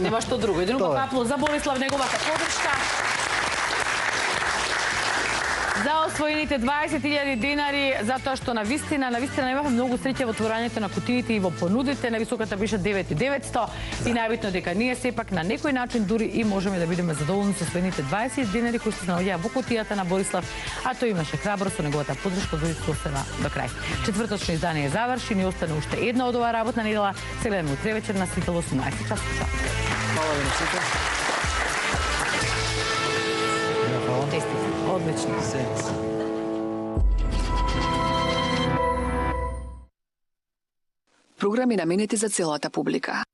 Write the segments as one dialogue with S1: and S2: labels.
S1: Нема што друго. Едно капло за Борислав, неговата подршка. За освоените 20.000 денари, затоа што навистина немавме многу среќа во отворањето на кутиите и во понудите. Нависоката беше 9.900 и најбитно дека ние сепак на некој начин дури и можеме да бидеме задоволни со освоените 20 денари кои се наоѓаа во кутијата на Борислав, а тој имаше храброст со неговата подршка да остана до крај. Четврточно издание заврши, ни остана уште една од оваа работна недела. Се гледаме утре вечер на Сител 18 часот.
S2: Хвала ви на сите.
S1: Одлично.
S3: Програми наменети за целата публика.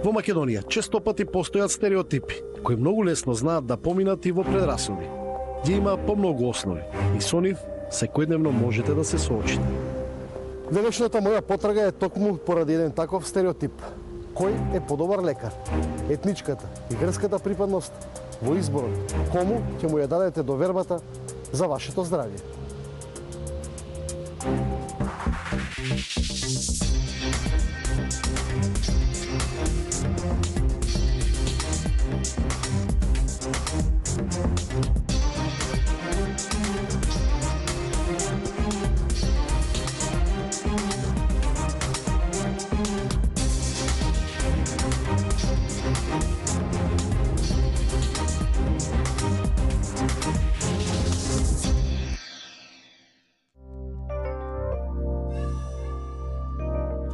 S4: Во Македонија често пати постојат стереотипи, кои многу лесно знаат да поминат и во предрасуди. Ги има по многу основи и со нив секојдневно можете да се соочите.
S5: Денешната моја потрага е токму поради еден таков стереотип. Кој е подобар лекар? Етничката и верската припадност во изборот. Кому ќе му ја дадете довербата за вашето здравје?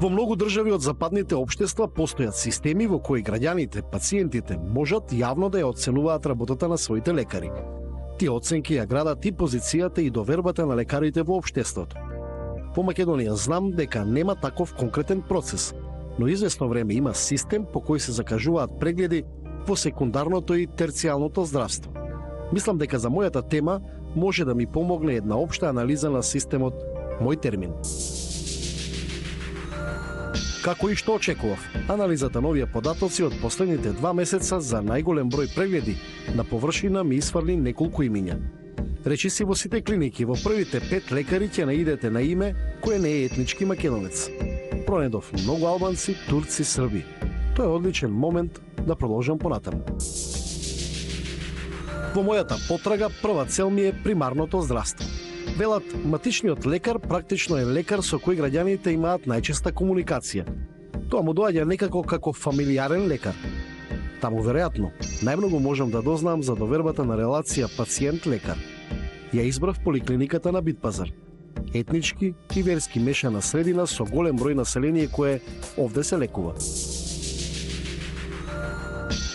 S4: Во многу држави од западните општества постојат системи во кои граѓаните, пациентите можат јавно да ја оценуваат работата на своите лекари. Тие оценки ја градат и позицијата и довербата на лекарите во општеството. Во Македонија знам дека нема таков конкретен процес, но известно време има систем по кој се закажуваат прегледи во секундарното и терцијалното здравство. Мислам дека за мојата тема може да ми помогне една општа анализа на системот Мој термин. Како и што очекував, анализата на овие податоци од последните 2 месеца за најголем број прегледи на површина ми исфрли неколку имиња. Речиси во сите клиники во првите 5 лекари ќе наидете на име кој не е етнички македонец. Пронедов многу албанци, турци, срби. Тоа е одличен момент да продолжам понатаму. Во мојата потрага прва цел ми е примарното здравство. Велат, матичниот лекар практично е лекар со кој граѓаните имаат најчеста комуникација. Тоа му доаѓа некако како фамилиарен лекар. Таму веројатно најмногу можам да дознам за довербата на релација пациент-лекар. Ја избрав поликлиниката на Битпазар. Етнички и верски мешана средина со голем број население кое овде се лекува.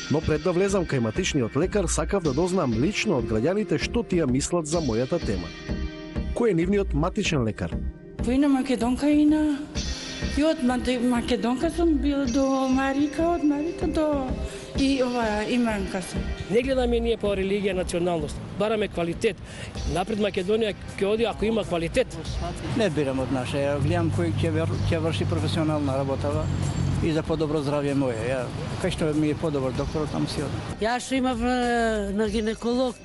S4: Но пред да влезам кај матичниот лекар, сакав да дознам лично од граѓаните што тие мислат за мојата тема. Кој е нивниот матичен лекар?
S6: Поина македонка и од македонка сум бил до Марика, од Марика до и иманка сум.
S7: Не гледаме ние по религија, националност, бараме квалитет. Напред Македонија ќе оди ако има квалитет.
S8: Не бирам од наша, ја гледам кој ќе врши професионална работа и за подобро здравје моје. Кај што ми е подобар доктор, таму си одам.
S9: Јас што имав на гинеколог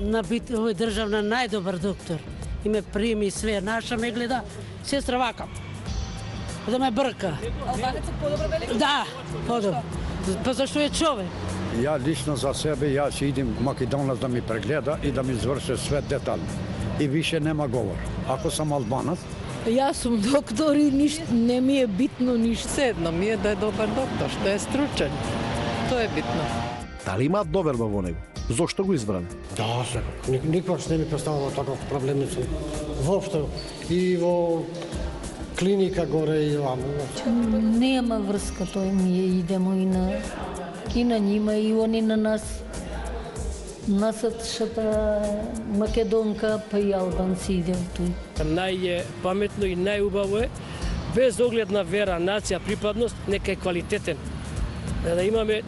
S9: на овој државна најдобар доктор. И ме прими све, наша ме гледа, сестра вака. Да ме брка.
S10: Албанецот подобро велики?
S9: Да, подобро. Па зашто е човек?
S11: Ја лично за себе, јас идем Македонец да ми прегледа и да ми изврши све детали. И више нема говор. Ако сам албанец,
S12: Јас сум доктор и не ми е битно ништо.
S13: Седно ми е да е добар доктор, што е стручен. Тоа е битно.
S4: Дали имаат доверба во него? Зошто го избран?
S14: Да, никогаш не ми представува таков проблем. Воопшто и во клиника горе и вамо.
S12: Нема врска, тој ми е идемо и на нима и они на нас. Насачата македонка, па и албанци идем туј.
S7: Најпаметно и најубаво е, без оглед на вера, нација, припадност, нека е квалитетен.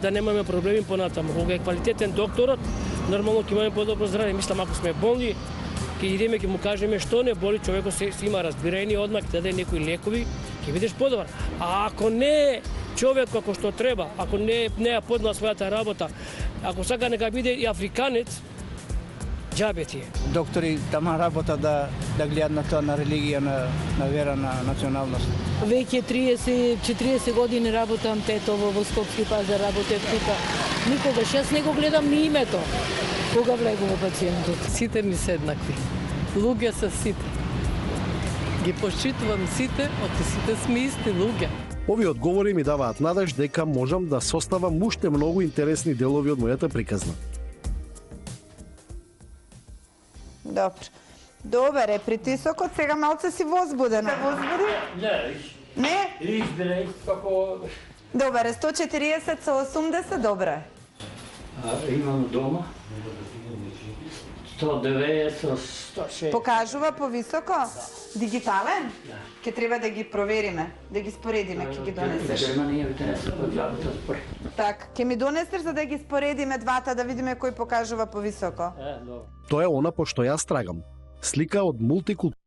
S7: Да немаме проблеми понатаму. Кога е квалитетен докторот, нормално ќе имаме подобро здравје. Мислам, ако сме болни, ќе идеме, ќе му кажеме што не боли, човекот се има разбирање, одмак ќе даде некои лекови, ќе бидеш подобар. А ако не е човек како што треба, ако не ја подна својата работа, ако сака нека биде и африканец, џабе ти е.
S8: Доктори тама работа да гледат на тоа, на религија, на вера, на националност.
S12: Веќе 30-40 години работам тетово во Скопски пазар, работев тука. Никогаш јас не го гледам ни името кога влегува пациентот.
S13: Сите ми се еднакви. Луѓе се сите. Ги почитувам сите, оти сите сме исти луѓе.
S4: Овие одговори ми даваат надеж дека можам да составам уште многу интересни делови од мојата приказна.
S2: Добре, притисокот сега малце си возбудена. Се возбуди? Не?
S10: Избере како...
S2: Добре, 140 со 80, добре.
S10: Имам дома. 190, 160.
S2: Покажува повисоко? Дигитален? Ке треба да ги провериме, да ги споредиме, ке ги донесеш. Так, ке ми донесеш за да ги споредиме двата, да видиме кој покажува повисоко.
S4: Тоа е она по што јас трагам. Слика од мултикултурни